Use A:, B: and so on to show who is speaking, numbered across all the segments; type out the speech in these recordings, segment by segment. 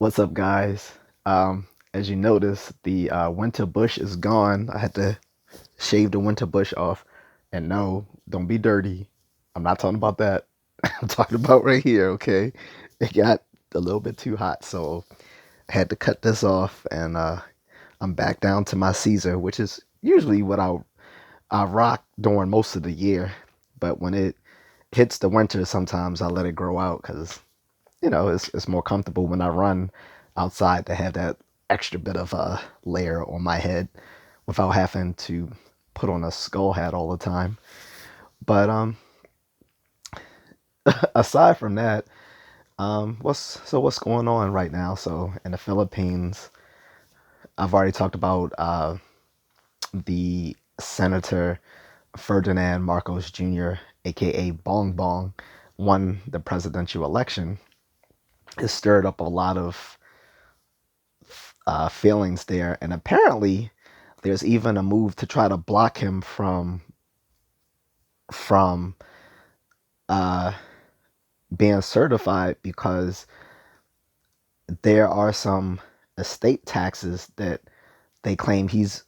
A: What's up, guys? As you notice, the winter bush is gone. I had to shave the winter bush off. And no, don't be dirty. I'm not talking about that. I'm talking about right here, okay? It got a little bit too hot, so I had to cut this off. And I'm back down to my Caesar, which is usually what I rock during most of the year. But when it hits the winter, sometimes I let it grow out because it's more comfortable when I run outside to have that extra bit of a layer on my head without having to put on a skull hat all the time. But aside from that, what's going on right now? So in the Philippines, I've already talked about the Senator Ferdinand Marcos Jr., aka Bong Bong, won the presidential election. It stirred up a lot of feelings there, and apparently there's even a move to try to block him from uh, being certified because there are some estate taxes that they claim his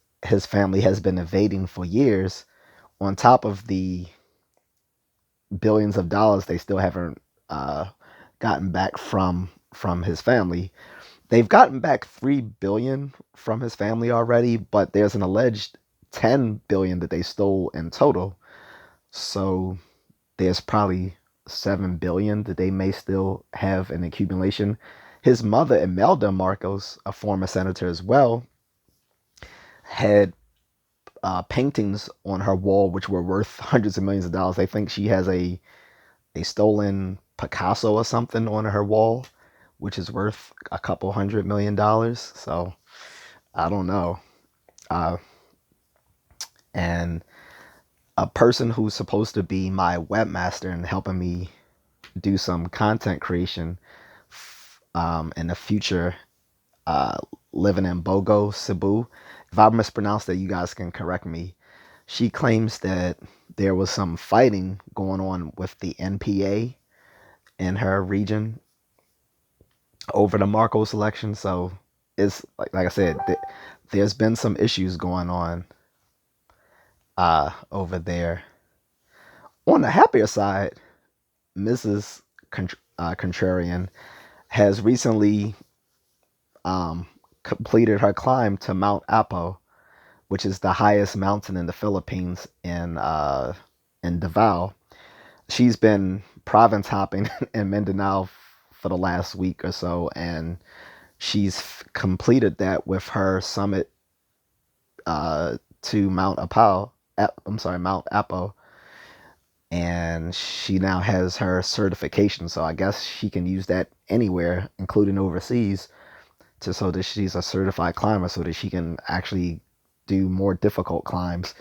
A: family has been evading for years, on top of the billions of dollars they still haven't uh, gotten back from his family. They've gotten back 3 billion from his family already, but there's an alleged 10 billion that they stole in total. So there's probably 7 billion that they may still have in accumulation. His mother, Imelda Marcos, a former senator as well, had paintings on her wall which were worth hundreds of millions of dollars. They think she has a stolen Picasso or something on her wall, which is worth a couple $100 million. So I don't know. Uh, and a person who's supposed to be my webmaster and helping me do some content creation in the future, uh, living in Bogo, Cebu. If I mispronounce that, you guys can correct me. She claims that there was some fighting going on with the NPA in her region over the Marcos election. So it's like I said, there's been some issues going on over there. On the happier side, Mrs. Contrarian has recently completed her climb to Mount Apo, which is the highest mountain in the Philippines in Davao. She's been province hopping in Mindanao for the last week or so, and she's completed that with her summit to Mount Apo. I'm sorry, Mount Apo, and she now has her certification. So I guess she can use that anywhere, including overseas, to so that she's a certified climber, so that she can actually do more difficult climbs.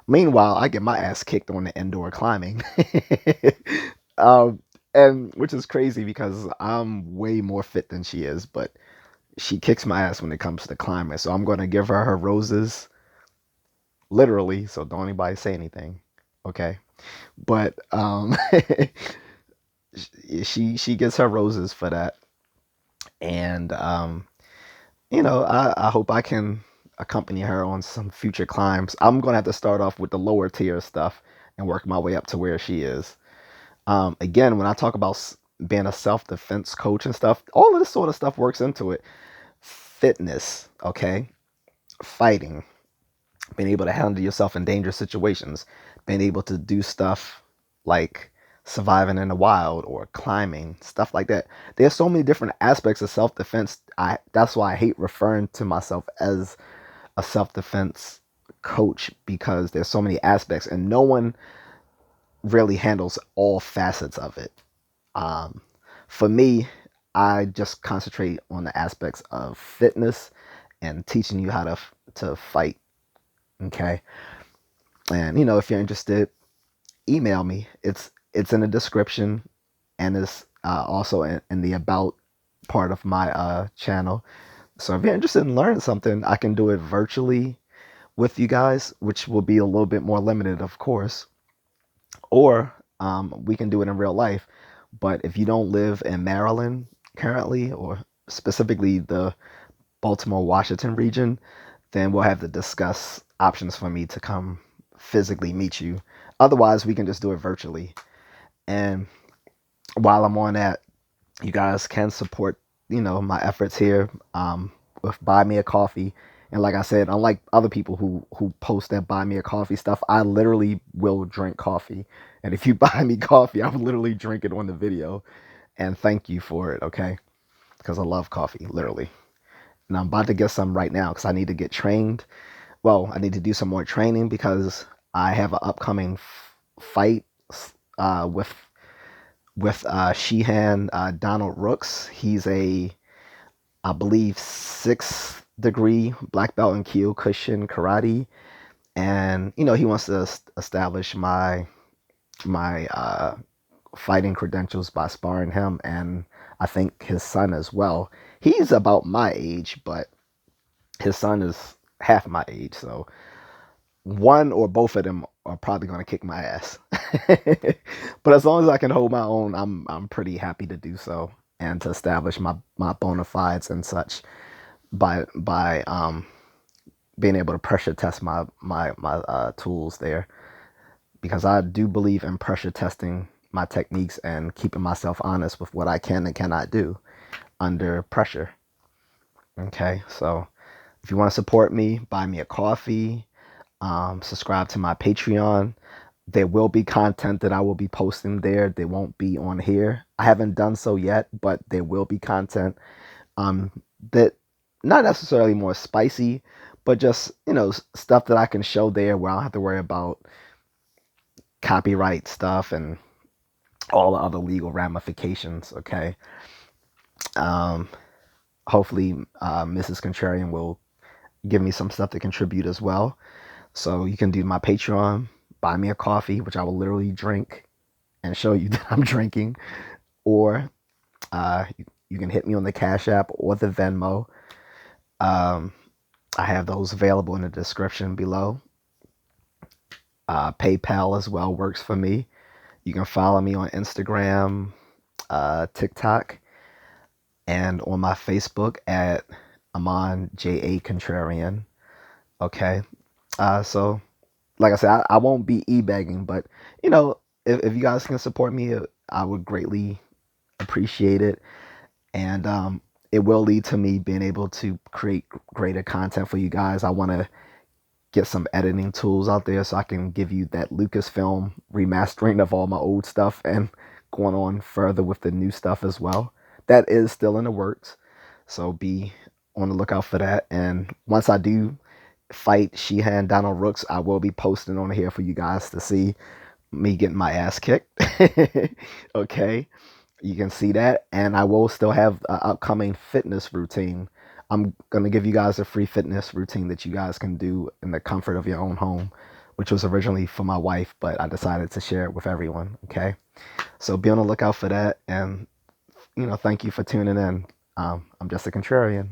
A: Meanwhile, I get my ass kicked on the indoor climbing, um, and which is crazy because I'm way more fit than she is, but she kicks my ass when it comes to climbing. So I'm going to give her roses, literally. So don't anybody say anything, okay? But she gets her roses for that, and I hope I can accompany her on some future climbs. I'm gonna have to start off with the lower tier stuff and work my way up to where she is. Again, when I talk about being a self defense coach and stuff, all of this sort of stuff works into it. Fitness, okay, fighting, being able to handle yourself in dangerous situations, being able to do stuff like surviving in the wild or climbing, stuff like that. There's so many different aspects of self-defense. That's why I hate referring to myself as a self-defense coach, because there's so many aspects and no one really handles all facets of it. Um, for me, I just concentrate on the aspects of fitness and teaching you how to fight. Okay, and if you're interested, email me. It's in the description, and it's also in the about part of my channel. So if you're interested in learning something, I can do it virtually with you guys, which will be a little bit more limited, of course, or we can do it in real life. But if you don't live in Maryland currently, or specifically the Baltimore, Washington region, then we'll have to discuss options for me to come physically meet you. Otherwise, we can just do it virtually. And while I'm on that, you guys can support, my efforts here with Buy Me a Coffee. And like I said, unlike other people who post that Buy Me a Coffee stuff, I literally will drink coffee. And if you buy me coffee, I will literally drink it on the video. And thank you for it, okay? Because I love coffee, literally. And I'm about to get some right now because I need to get trained. Well, I need to do some more training because I have an upcoming fight with Sheehan Donald Rooks. He's I believe, sixth degree black belt in Kyokushin karate, and he wants to establish my fighting credentials by sparring him, and I think his son as well. He's about my age, but his son is half my age, so one or both of them are probably going to kick my ass. But as long as I can hold my own, I'm pretty happy to do so and to establish my bona fides and such by being able to pressure test my tools there, because I do believe in pressure testing my techniques and keeping myself honest with what I can and cannot do under pressure. Okay, so if you want to support me, buy me a coffee, subscribe to my Patreon. There will be content that I will be posting there. They won't be on here. I haven't done so yet, but there will be content um, that not necessarily more spicy, but just stuff that I can show there where I don't have to worry about copyright stuff and all the other legal ramifications. Okay. Um, Hopefully, Mrs. Contrarian will give me some stuff to contribute as well. So you can do my Patreon, buy me a coffee, which I will literally drink and show you that I'm drinking, or you can hit me on the Cash App or the Venmo. Um, I have those available in the description below. PayPal as well works for me. You can follow me on Instagram, TikTok, and on my Facebook at Amon J.A. Contrarian. Okay. So like I said, I won't be e-bagging, but you know, if you guys can support me, I would greatly appreciate it. And it will lead to me being able to create greater content for you guys. I want to get some editing tools out there so I can give you that Lucasfilm remastering of all my old stuff and going on further with the new stuff as well. That is still in the works. So be on the lookout for that. And once I do fight Sheehan Donald Rooks, I will be posting on here for you guys to see me getting my ass kicked. Okay. You can see that. And I will still have an upcoming fitness routine. I'm going to give you guys a free fitness routine that you guys can do in the comfort of your own home, which was originally for my wife, but I decided to share it with everyone. Okay. So be on the lookout for that. And, thank you for tuning in. I'm just a contrarian.